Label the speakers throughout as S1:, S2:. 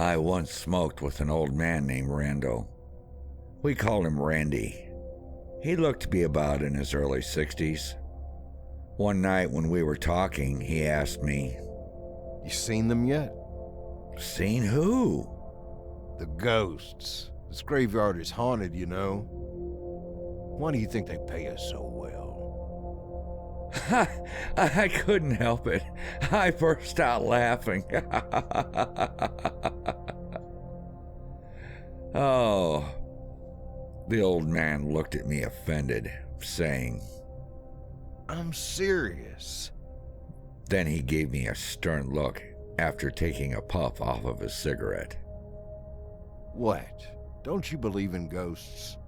S1: I once smoked with an old man named Randall. We called him Randy. He looked to be about in his early 60s. One night when we were talking, he asked me,
S2: You seen them yet?
S1: Seen who?
S2: The ghosts. This graveyard is haunted, you know. Why do you think they pay us so well?
S1: I couldn't help it. I burst out laughing. Oh. The old man looked at me offended, saying,
S2: I'm serious.
S1: Then he gave me a stern look after taking a puff off of his cigarette.
S2: What? Don't you believe in ghosts?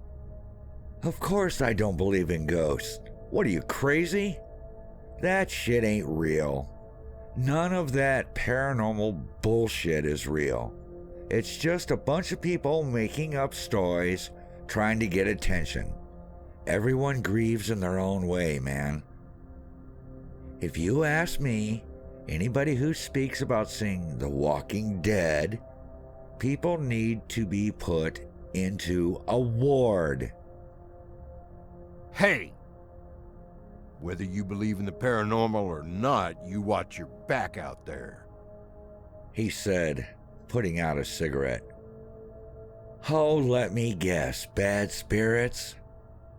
S1: Of course I don't believe in ghosts. What are you, crazy? That shit ain't real. None of that paranormal bullshit is real. It's just a bunch of people making up stories, trying to get attention. Everyone grieves in their own way, man. If you ask me, anybody who speaks about seeing The Walking Dead, people need to be put into a ward.
S2: Hey! Whether you believe in the paranormal or not, you watch your back out there.
S1: He said, putting out a cigarette. Oh, let me guess, bad spirits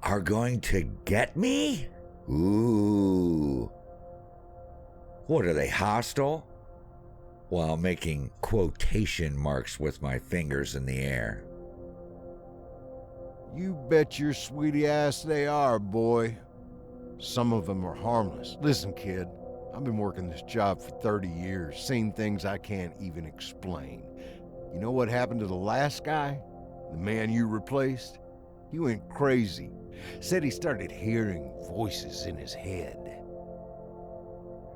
S1: are going to get me? Ooh. What are they, hostile? While making quotation marks with my fingers in the air.
S2: You bet your sweetie ass they are, boy. Some of them are harmless. Listen, kid, I've been working this job for 30 years, seen things I can't even explain. You know what happened to the last guy? The man you replaced? He went crazy. Said he started hearing voices in his head.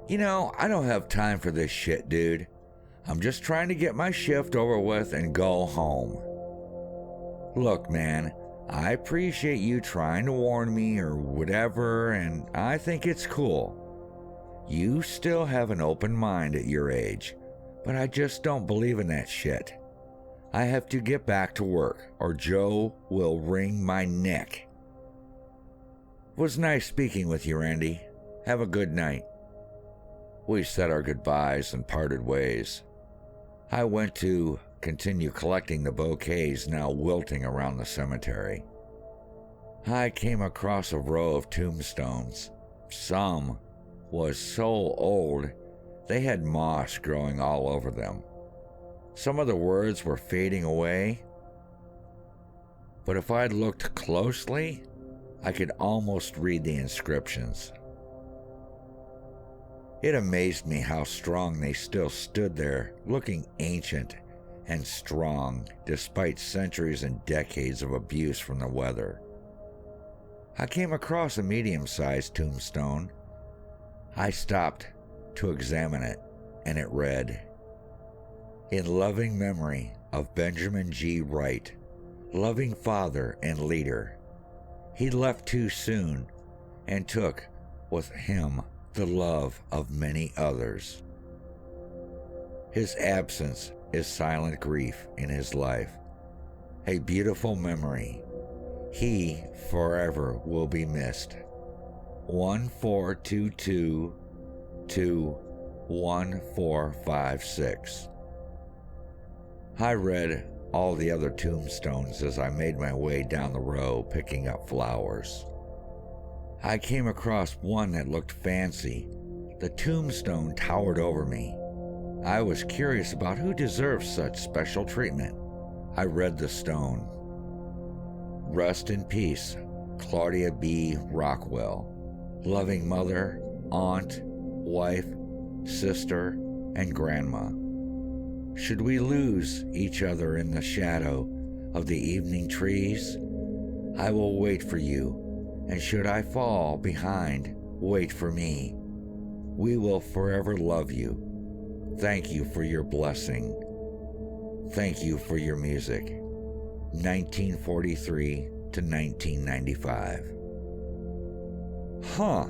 S1: You know, I don't have time for this shit, dude. I'm just trying to get my shift over with and go home. Look, man, I appreciate you trying to warn me or whatever, and I think it's cool. You still have an open mind at your age, but I just don't believe in that shit. I have to get back to work, or Joe will wring my neck. It was nice speaking with you, Randy. Have a good night. We said our goodbyes and parted ways. I went to continue collecting the bouquets now wilting around the cemetery. I came across a row of tombstones. Some was so old they had moss growing all over them. Some of the words were fading away, but if I'd looked closely, I could almost read the inscriptions. It amazed me how strong they still stood there, looking ancient and strong despite centuries and decades of abuse from the weather. I came across a medium-sized tombstone. I stopped to examine it, and it read, "In loving memory of Benjamin G. Wright, loving father and leader. He left too soon and took with him the love of many others. His absence is silent grief in his life, a beautiful memory. He forever will be missed. 1422 to 1456. I read all the other tombstones as I made my way down the row picking up flowers. I came across one that looked fancy. The tombstone towered over me. I was curious about who deserved such special treatment. I read the stone. Rest in peace, Claudia B. Rockwell, loving mother, aunt, wife, sister, and grandma. Should we lose each other in the shadow of the evening trees, I will wait for you, and should I fall behind, wait for me. We will forever love you. Thank you for your blessing. Thank you for your music. 1943 to 1995. Huh.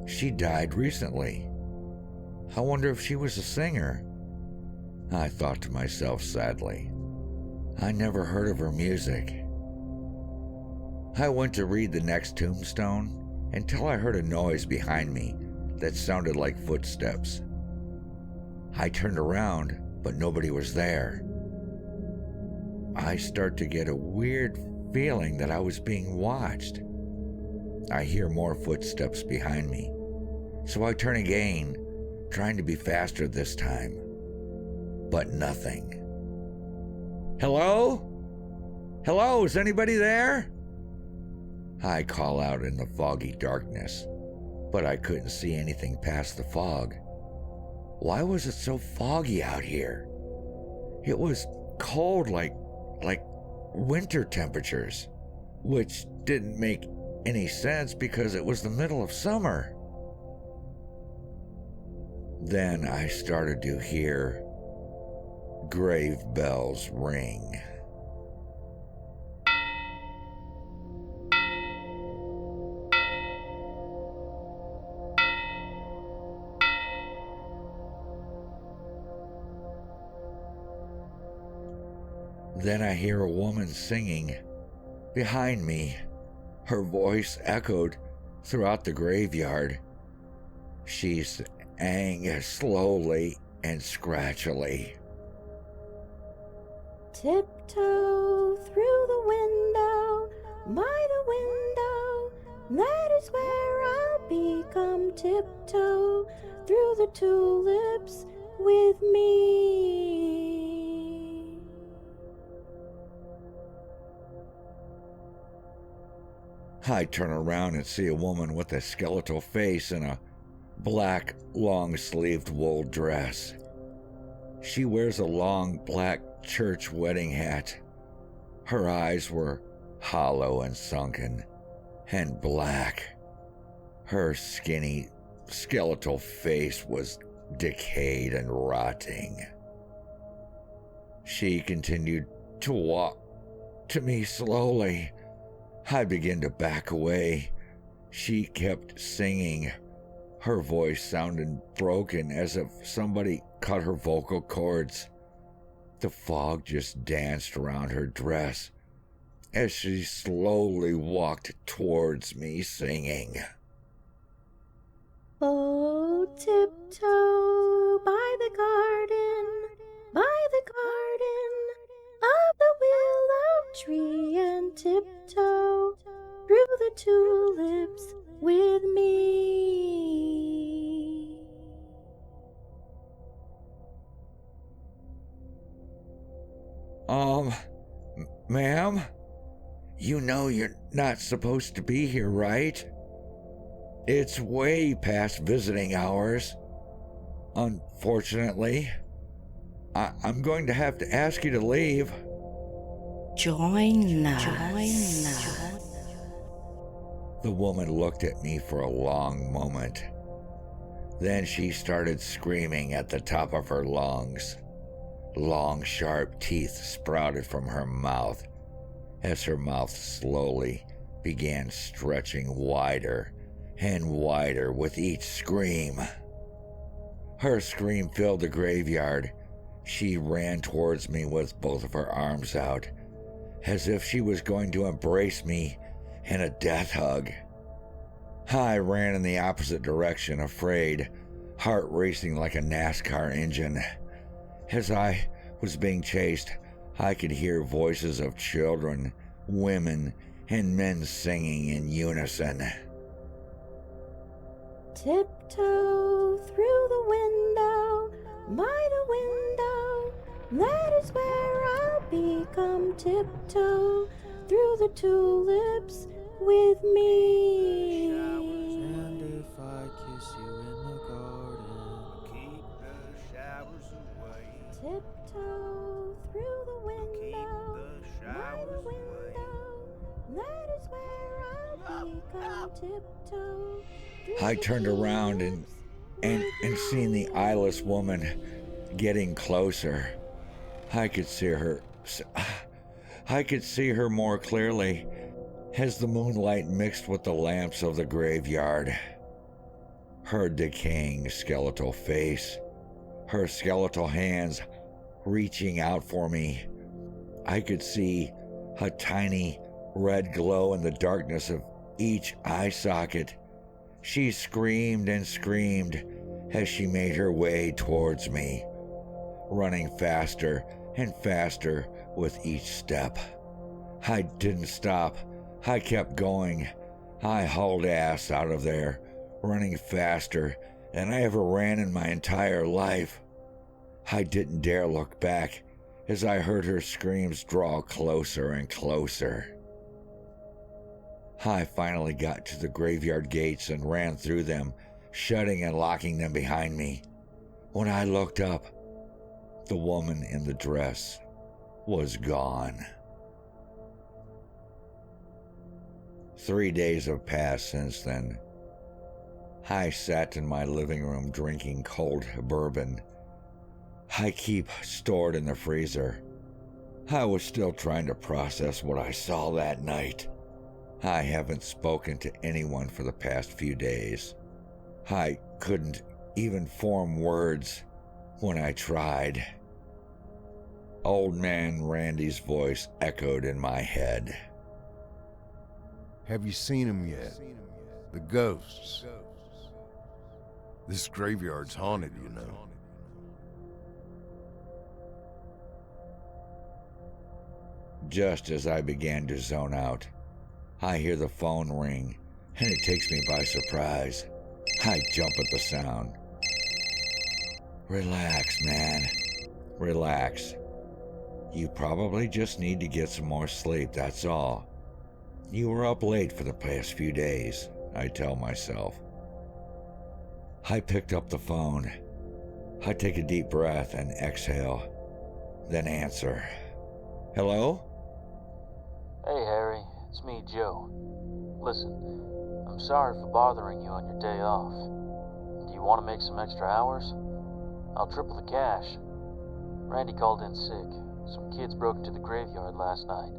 S1: She died recently. I wonder if she was a singer. I thought to myself sadly. I never heard of her music. I went to read the next tombstone until I heard a noise behind me that sounded like footsteps. I turned around, but nobody was there. I start to get a weird feeling that I was being watched. I hear more footsteps behind me, so I turn again, trying to be faster this time. But nothing. Hello? Hello, is anybody there? I call out in the foggy darkness, but I couldn't see anything past the fog. Why was it so foggy out here? It was cold like winter temperatures, which didn't make any sense because it was the middle of summer. Then I started to hear grave bells ring. Then I hear a woman singing behind me. Her voice echoed throughout the graveyard. She sang slowly and scratchily.
S3: Tiptoe through the window, by the window, that is where I'll become. Tiptoe through the tulips with me.
S1: I turn around and see a woman with a skeletal face and a black, long-sleeved wool dress. She wears a long, black church wedding hat. Her eyes were hollow and sunken, and black. Her skinny, skeletal face was decayed and rotting. She continued to walk to me slowly. I began to back away. She kept singing. Her voice sounded broken, as if somebody cut her vocal cords. The fog just danced around her dress as she slowly walked towards me, singing.
S3: Oh, tiptoe by the garden of the willow tree, and tiptoe through the tulips with me.
S1: Ma'am? You know you're not supposed to be here, right? It's way past visiting hours. Unfortunately, I'm going to have to ask you to leave.
S4: Join us.
S1: The woman looked at me for a long moment. Then she started screaming at the top of her lungs. Long, sharp teeth sprouted from her mouth as her mouth slowly began stretching wider and wider with each scream. Her scream filled the graveyard. She ran towards me with both of her arms out, as if she was going to embrace me in a death hug. I ran in the opposite direction, afraid, heart racing like a NASCAR engine. As I was being chased, I could hear voices of children, women, and men singing in unison.
S3: Tiptoe through the window, by the window, that is where I'll become. Tiptoe through the tulips with me.
S5: And if I kiss you in the garden,
S6: Keep the showers away.
S3: Tiptoe through the window,
S6: Keep the
S3: by the
S6: showers away.
S3: window, that is where I'll become. Tiptoe through
S1: I
S3: the
S1: turned around and seen the eyeless woman getting closer. I could see her more clearly as the moonlight mixed with the lamps of the graveyard. Her decaying skeletal face, her skeletal hands reaching out for me. I could see a tiny red glow in the darkness of each eye socket. She screamed and screamed as she made her way towards me, running faster and faster with each step. I didn't stop. I kept going. I hauled ass out of there, running faster than I ever ran in my entire life. I didn't dare look back as I heard her screams draw closer and closer. I finally got to the graveyard gates and ran through them, shutting and locking them behind me. When I looked up, the woman in the dress was gone. 3 days have passed since then. I sat in my living room drinking cold bourbon I keep stored in the freezer. I was still trying to process what I saw that night. I haven't spoken to anyone for the past few days. I couldn't even form words when I tried. Old man Randy's voice echoed in my head.
S2: Have you seen them yet? The ghosts. This graveyard's haunted, you know.
S1: Just as I began to zone out, I hear the phone ring, and it takes me by surprise. I jump at the sound. Relax, man. Relax. You probably just need to get some more sleep, that's all. You were up late for the past few days, I tell myself. I picked up the phone. I take a deep breath and exhale, then answer. Hello?
S5: Hey, Harry. It's me, Joe. Listen, I'm sorry for bothering you on your day off. Do you want to make some extra hours? I'll triple the cash. Randy called in sick. Some kids broke into the graveyard last night.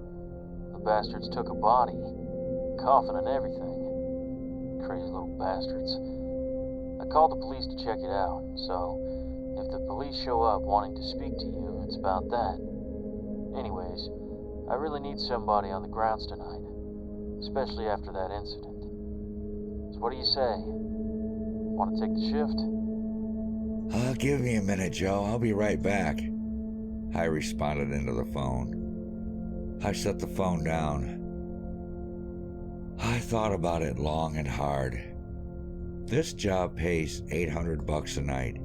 S5: The bastards took a body, coffin and everything. Crazy little bastards. I called the police to check it out, so if the police show up wanting to speak to you, it's about that. Anyways, I really need somebody on the grounds tonight, especially after that incident. So what do you say? Want to take the shift?
S1: Give me a minute, Joe. I'll be right back. I responded into the phone. I set the phone down. I thought about it long and hard. This job pays $800 a night.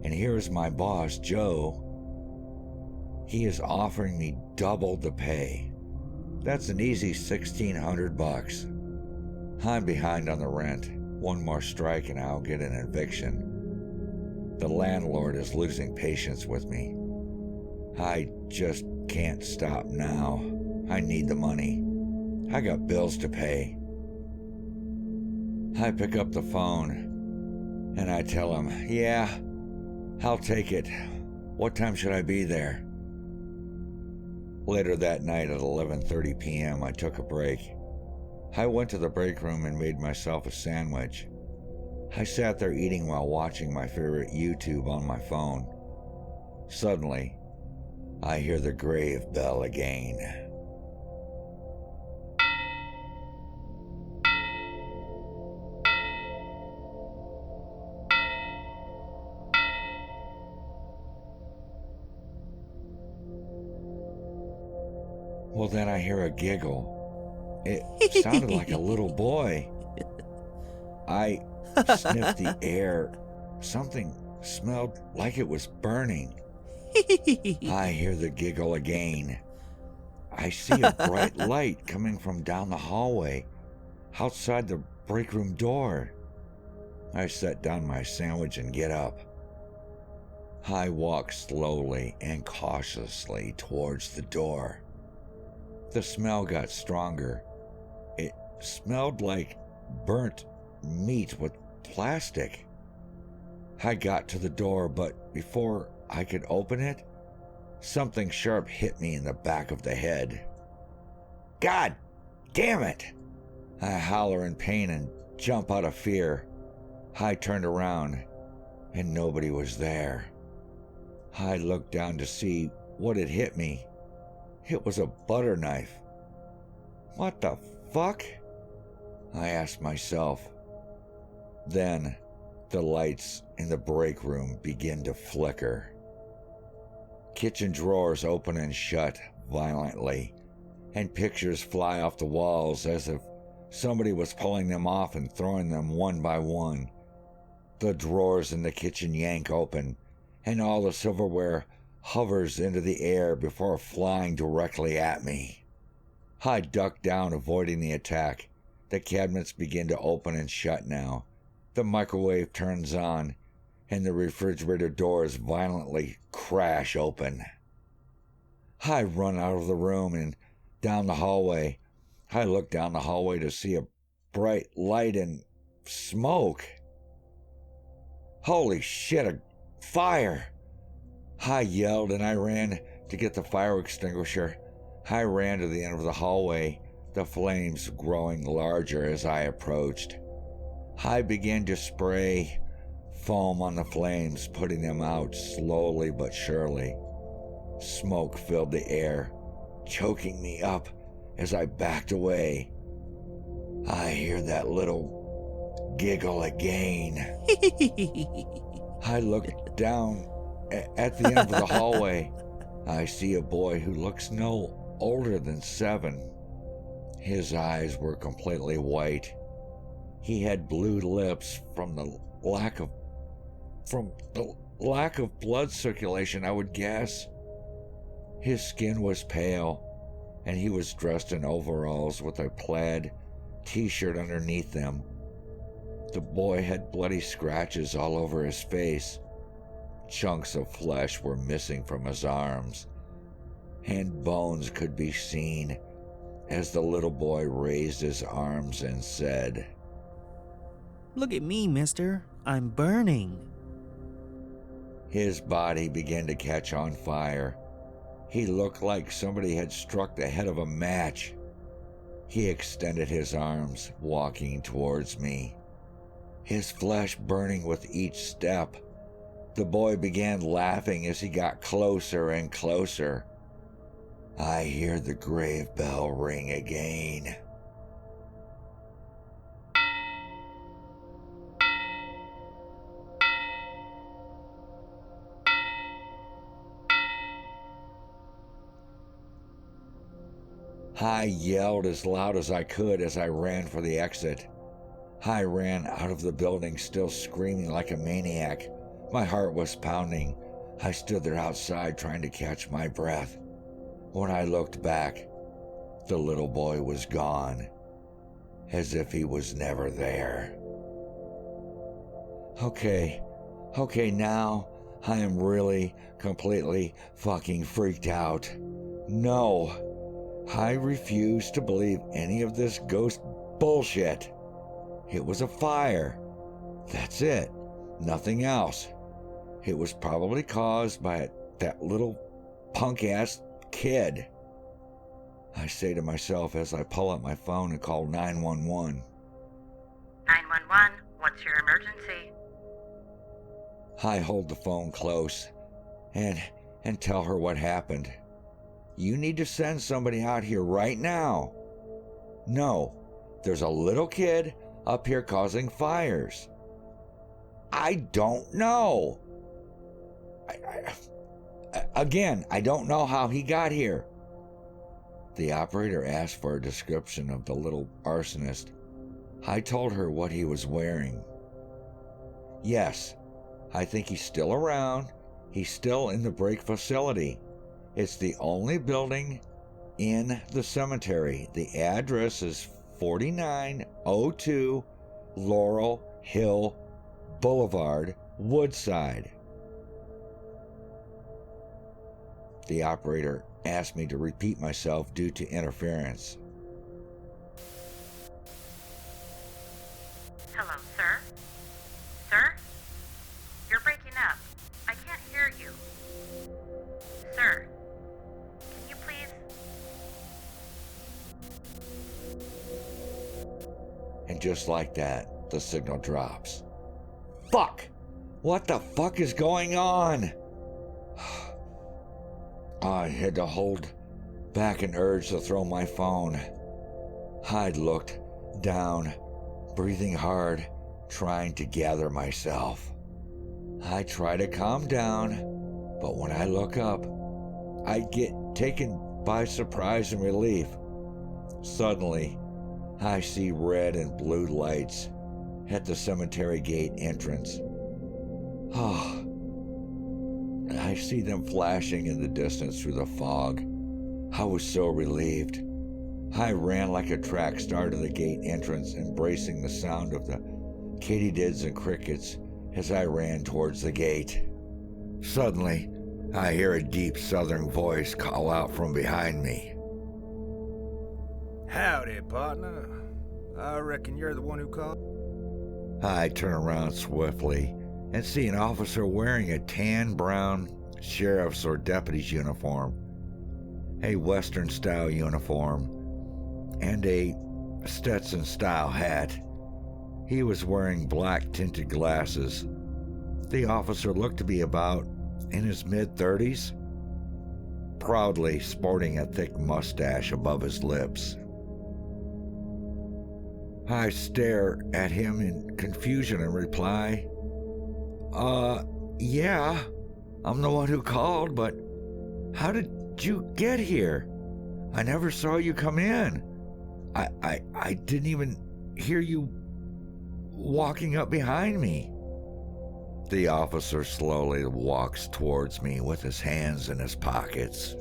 S1: And here's my boss, Joe. He is offering me double the pay. That's an easy $1,600. I'm behind on the rent. One more strike and I'll get an eviction. The landlord is losing patience with me. I just can't stop now. I need the money. I got bills to pay. I pick up the phone and I tell him, yeah, I'll take it. What time should I be there? Later that night at 11:30 p.m., I took a break. I went to the break room and made myself a sandwich. I sat there eating while watching my favorite YouTube on my phone. Suddenly, I hear the grave bell again. Well, then I hear a giggle. It sounded like a little boy. I sniffed the air. Something smelled like it was burning. I hear the giggle again. I see a bright light coming from down the hallway, outside the break room door. I set down my sandwich and get up. I walk slowly and cautiously towards the door. The smell got stronger. It smelled like burnt meat with plastic. I got to the door, but before I could open it, something sharp hit me in the back of the head. God damn it! I holler in pain and jump out of fear. I turned around and nobody was there. I looked down to see what had hit me. It was a butter knife. What the fuck? I asked myself. Then, the lights in the break room began to flicker. Kitchen drawers open and shut violently, and pictures fly off the walls as if somebody was pulling them off and throwing them one by one. The drawers in the kitchen yank open, and all the silverware hovers into the air before flying directly at me. I duck down, avoiding the attack. The cabinets begin to open and shut now. The microwave turns on, and the refrigerator doors violently crash open. I run out of the room and down the hallway. I look down the hallway to see a bright light and smoke. Holy shit, a fire! I yelled and I ran to get the fire extinguisher. I ran to the end of the hallway, the flames growing larger as I approached. I began to spray foam on the flames, putting them out slowly but surely. Smoke filled the air, choking me up as I backed away. I hear that little giggle again. I look down at the end of the hallway. I see a boy who looks no older than 7. His eyes were completely white. He had blue lips from the lack of blood circulation, I would guess. His skin was pale, and he was dressed in overalls with a plaid t-shirt underneath them. The boy had bloody scratches all over his face. Chunks of flesh were missing from his arms, and bones could be seen as the little boy raised his arms and said,
S7: "Look at me, mister. I'm burning."
S1: His body began to catch on fire. He looked like somebody had struck the head of a match. He extended his arms, walking towards me, his flesh burning with each step. The boy began laughing as he got closer and closer. I hear the grave bell ring again. I yelled as loud as I could as I ran for the exit. I ran out of the building, still screaming like a maniac. My heart was pounding. I stood there outside trying to catch my breath. When I looked back, the little boy was gone, as if he was never there. Okay, now I am really completely fucking freaked out. No. I refuse to believe any of this ghost bullshit. It was a fire. That's it. Nothing else. It was probably caused by that little punk-ass kid. I say to myself as I pull out my phone and call 911.
S8: 911, what's your emergency?
S1: I hold the phone close and tell her what happened. You need to send somebody out here right now. No, there's a little kid up here causing fires. I don't know. I don't know how he got here. The operator asked for a description of the little arsonist. I told her what he was wearing. Yes, I think he's still around. He's still in the break facility. It's the only building in the cemetery. The address is 4902 Laurel Hill Boulevard, Woodside. The operator asked me to repeat myself due to interference.
S8: Hello, sir? Sir? You're breaking up. I can't hear you. Sir, can you please?
S1: And just like that, the signal drops. Fuck! What the fuck is going on? I had to hold back an urge to throw my phone. I looked down, breathing hard, trying to gather myself. I try to calm down, but when I look up, I get taken by surprise and relief. Suddenly, I see red and blue lights at the cemetery gate entrance. I see them flashing in the distance through the fog. I was so relieved. I ran like a track star to the gate entrance, embracing the sound of the katydids and crickets as I ran towards the gate. Suddenly, I hear a deep southern voice call out from behind me.
S6: Howdy, partner. I reckon you're the one who called.
S1: I turn around swiftly and see an officer wearing a tan-brown sheriff's or deputy's uniform, a Western-style uniform, and a Stetson-style hat. He was wearing black tinted glasses. The officer looked to be about in his mid-30s, proudly sporting a thick mustache above his lips. I stare at him in confusion and reply, yeah, I'm the one who called, but how did you get here? I never saw you come in. I didn't even hear you walking up behind me. The officer slowly walks towards me with his hands in his pockets.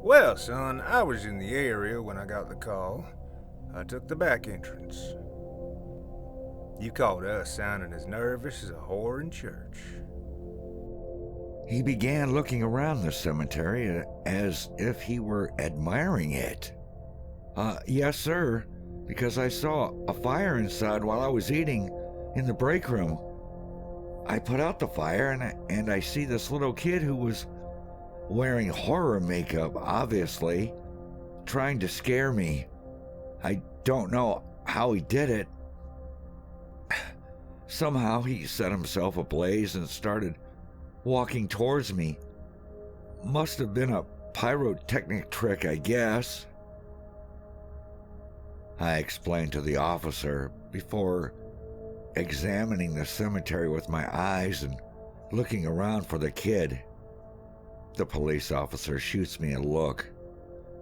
S6: Well, son, I was in the area when I got the call. I took the back entrance. You called us sounding as nervous as a whore in church.
S1: He began looking around the cemetery as if he were admiring it. Yes, sir, because I saw a fire inside while I was eating in the break room. I put out the fire and I see this little kid who was wearing horror makeup, obviously, trying to scare me. I don't know how he did it. Somehow he set himself ablaze and started walking towards me. Must have been a pyrotechnic trick, I guess. I explained to the officer before examining the cemetery with my eyes and looking around for the kid. The police officer shoots me a look,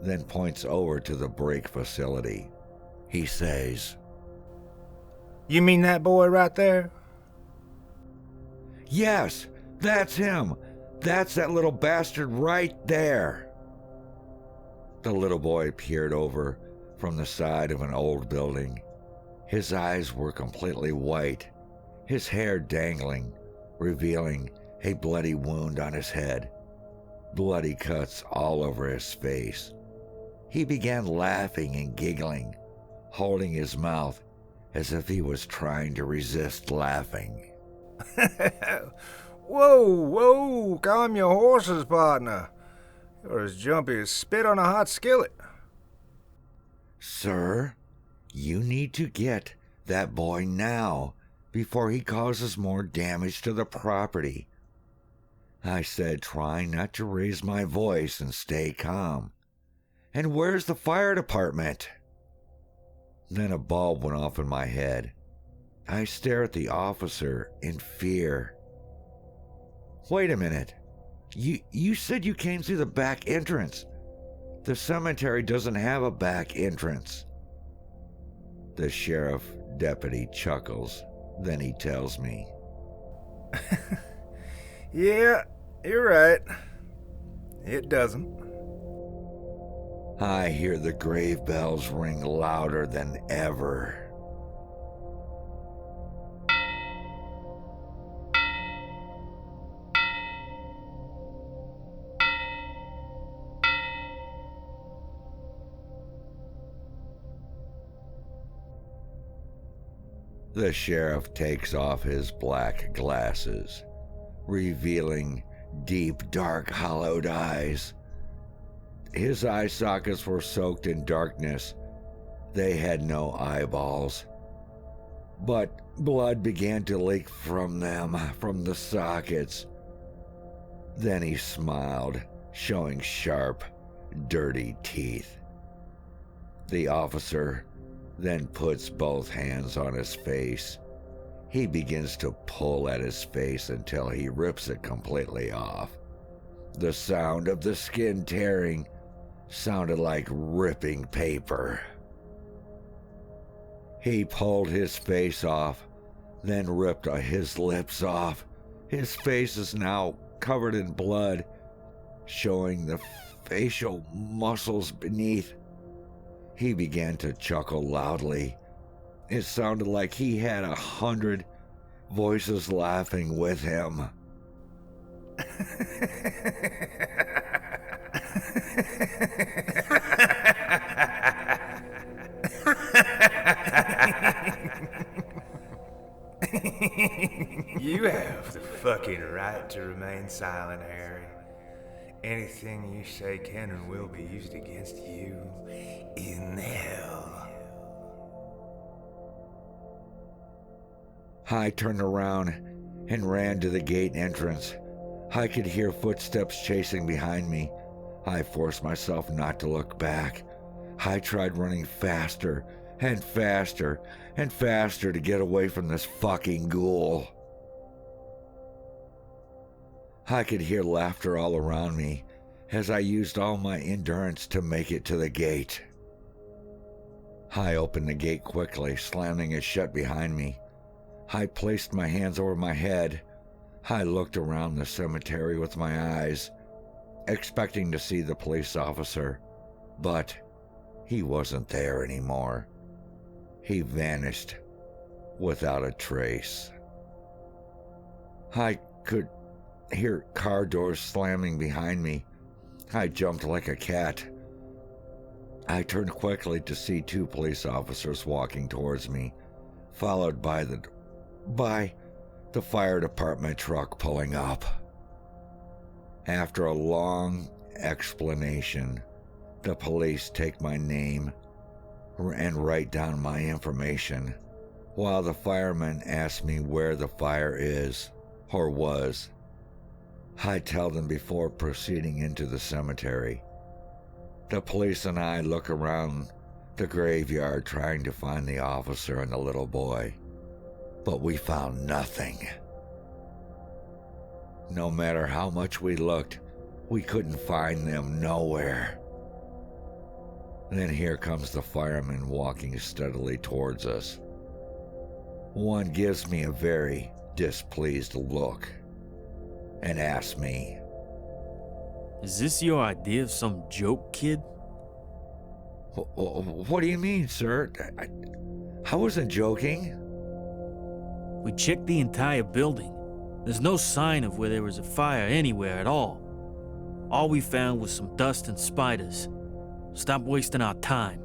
S1: then points over to the break facility. He says,
S6: You mean that boy right there?
S1: Yes, that's him. That's that little bastard right there. The little boy peered over from the side of an old building. His eyes were completely white, his hair dangling, revealing a bloody wound on his head, bloody cuts all over his face. He began laughing and giggling, holding his mouth as if he was trying to resist laughing.
S6: Whoa, calm your horses, partner. You're as jumpy as spit on a hot skillet.
S1: Sir, you need to get that boy now before he causes more damage to the property, I said, trying not to raise my voice and stay calm. And where's the fire department? Then a bulb went off in my head. I stare at the officer in fear. Wait a minute. You said you came through the back entrance. The cemetery doesn't have a back entrance. The sheriff deputy chuckles. Then he tells me.
S6: Yeah, you're right. It doesn't.
S1: I hear the grave bells ring louder than ever. The sheriff takes off his black glasses, revealing deep, dark, hollowed eyes. His eye sockets were soaked in darkness. They had no eyeballs. But blood began to leak from them, from the sockets. Then he smiled, showing sharp, dirty teeth. The officer then puts both hands on his face. He begins to pull at his face until he rips it completely off. The sound of the skin tearing sounded like ripping paper. He pulled his face off, then ripped his lips off. His face is now covered in blood, showing the facial muscles beneath. He began to chuckle loudly. It sounded like he had 100 voices laughing with him.
S6: You have the fucking right to remain silent, Harry. Anything you say can and will be used against you in hell.
S1: I turned around and ran to the gate entrance. I could hear footsteps chasing behind me. I forced myself not to look back. I tried running faster and faster and faster to get away from this fucking ghoul. I could hear laughter all around me as I used all my endurance to make it to the gate. I opened the gate quickly, slamming it shut behind me. I placed my hands over my head. I looked around the cemetery with my eyes, expecting to see the police officer, but he wasn't there anymore. He vanished without a trace. I could hear car doors slamming behind me. I jumped like a cat. I turned quickly to see 2 police officers walking towards me, followed by the fire department truck pulling up. After a long explanation, the police take my name and write down my information, while the firemen ask me where the fire is or was. I tell them before proceeding into the cemetery. The police and I look around the graveyard trying to find the officer and the little boy, but we found nothing. No matter how much we looked, we couldn't find them nowhere. Then here comes the fireman walking steadily towards us. One gives me a very displeased look and asks me,
S7: Is this your idea of some joke, kid?
S1: What do you mean, sir? I wasn't joking.
S7: We checked the entire building. There's no sign of where there was a fire anywhere at all. All we found was some dust and spiders. Stop wasting our time.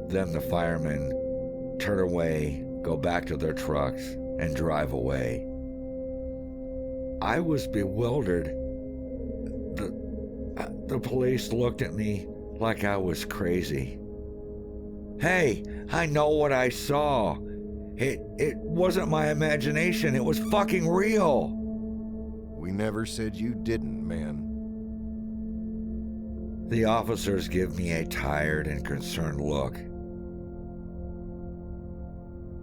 S1: Then the firemen turn away, go back to their trucks, and drive away. I was bewildered. The police looked at me like I was crazy. Hey, I know what I saw. It wasn't my imagination. It was fucking real.
S2: We never said you didn't, man.
S1: The officers give me a tired and concerned look.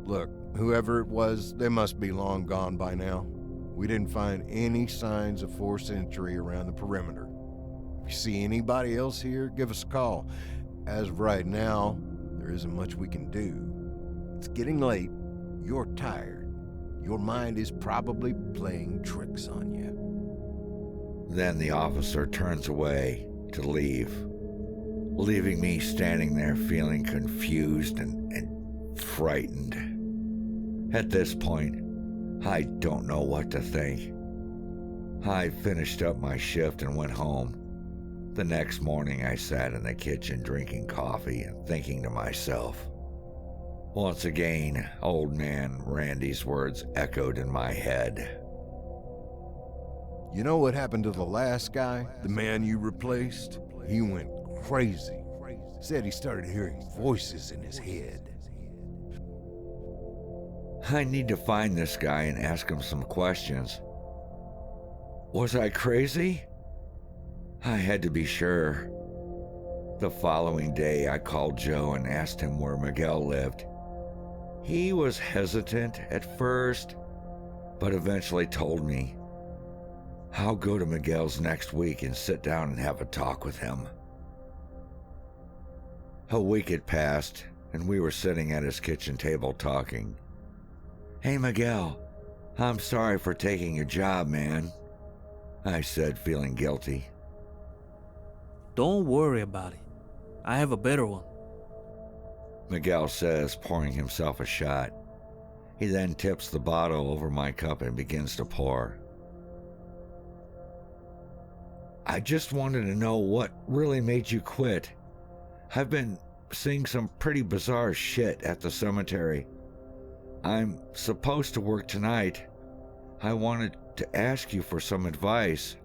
S2: Look, whoever it was, they must be long gone by now. We didn't find any signs of forced entry around the perimeter. If you see anybody else here, give us a call. As of right now, there isn't much we can do. It's getting late. You're tired. Your mind is probably playing tricks on you.
S1: Then the officer turns away to leave, leaving me standing there feeling confused and frightened. At this point, I don't know what to think. I finished up my shift and went home. The next morning, I sat in the kitchen drinking coffee and thinking to myself. Once again, old man Randy's words echoed in my head.
S2: You know what happened to the last guy? The man you replaced? He went crazy. Said he started hearing voices in his head.
S1: I need to find this guy and ask him some questions. Was I crazy? I had to be sure. The following day, I called Joe and asked him where Miguel lived. He was hesitant at first, but eventually told me. I'll go to Miguel's next week and sit down and have a talk with him. A week had passed, and we were sitting at his kitchen table talking. Hey, Miguel, I'm sorry for taking your job, man, I said, feeling guilty.
S7: Don't worry about it. I have a better one.
S1: Miguel says, pouring himself a shot. He then tips the bottle over my cup and begins to pour. I just wanted to know what really made you quit. I've been seeing some pretty bizarre shit at the cemetery. I'm supposed to work tonight. I wanted to ask you for some advice.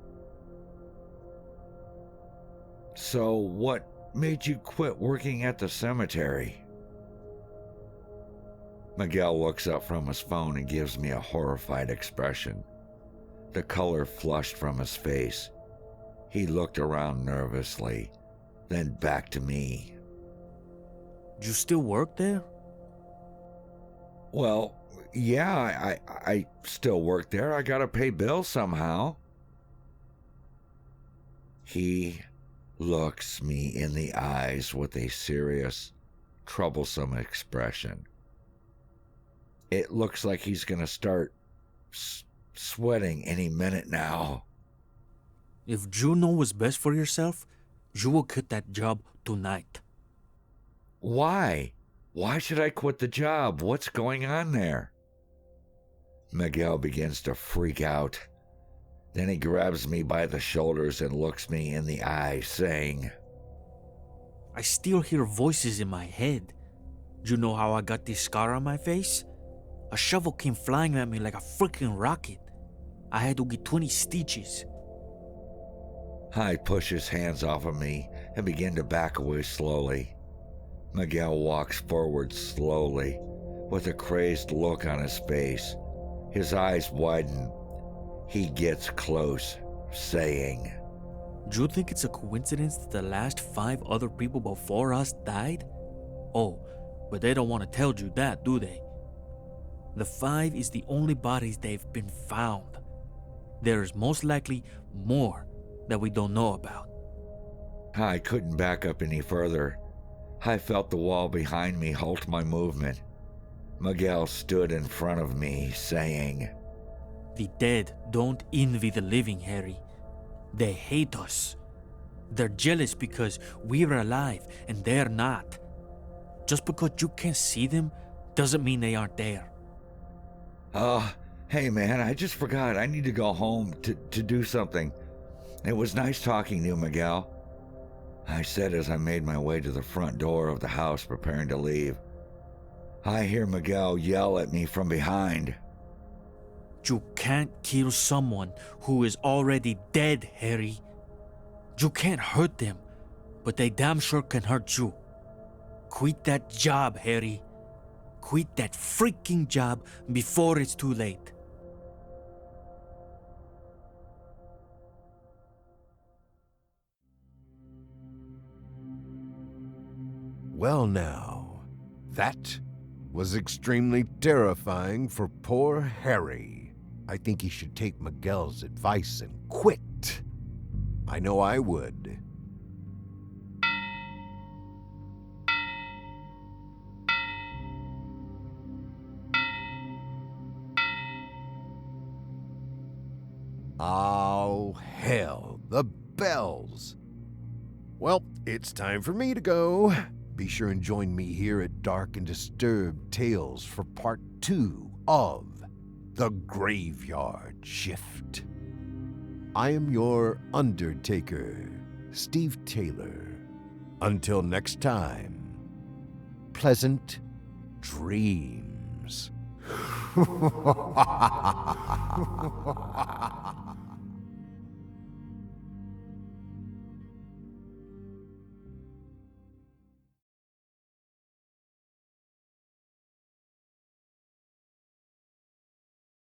S1: So, what made you quit working at the cemetery? Miguel looks up from his phone and gives me a horrified expression. The color flushed from his face. He looked around nervously, then back to me.
S7: You still work there?
S1: Well, yeah, I still work there. I gotta pay bills somehow. He looks me in the eyes with a serious, troublesome expression. It looks like he's gonna start sweating any minute now.
S7: If you know what's best for yourself, you will quit that job tonight.
S1: Why? Why should I quit the job? What's going on there? Miguel begins to freak out. Then he grabs me by the shoulders and looks me in the eye, saying,
S7: I still hear voices in my head. You know how I got this scar on my face? A shovel came flying at me like a freaking rocket. I had to get 20 stitches.
S1: I push his hands off of me and begin to back away slowly. Miguel walks forward slowly, with a crazed look on his face. His eyes widen. He gets close, saying,
S7: Do you think it's a coincidence that the last 5 other people before us died? Oh, but they don't want to tell you that, do they? The 5 is the only bodies they've been found. There is most likely more that we don't know about.
S1: I couldn't back up any further. I felt the wall behind me halt my movement. Miguel stood in front of me, saying,
S7: The dead don't envy the living, Harry. They hate us. They're jealous because we're alive and they're not. Just because you can't see them doesn't mean they aren't there.
S1: Hey man, I just forgot. I need to go home to do something. It was nice talking to you, Miguel, I said as I made my way to the front door of the house preparing to leave. I hear Miguel yell at me from behind.
S7: You can't kill someone who is already dead, Harry. You can't hurt them, but they damn sure can hurt you. Quit that job, Harry. Quit that freaking job before it's too late.
S2: Well now, that was extremely terrifying for poor Harry. I think he should take Miguel's advice and quit. I know I would. Oh, hell, the bells. Well, it's time for me to go. Be sure and join me here at Dark and Disturbed Tales for part 2 of The Graveyard Shift. I am your Undertaker, Steve Taylor. Until next time, pleasant dreams.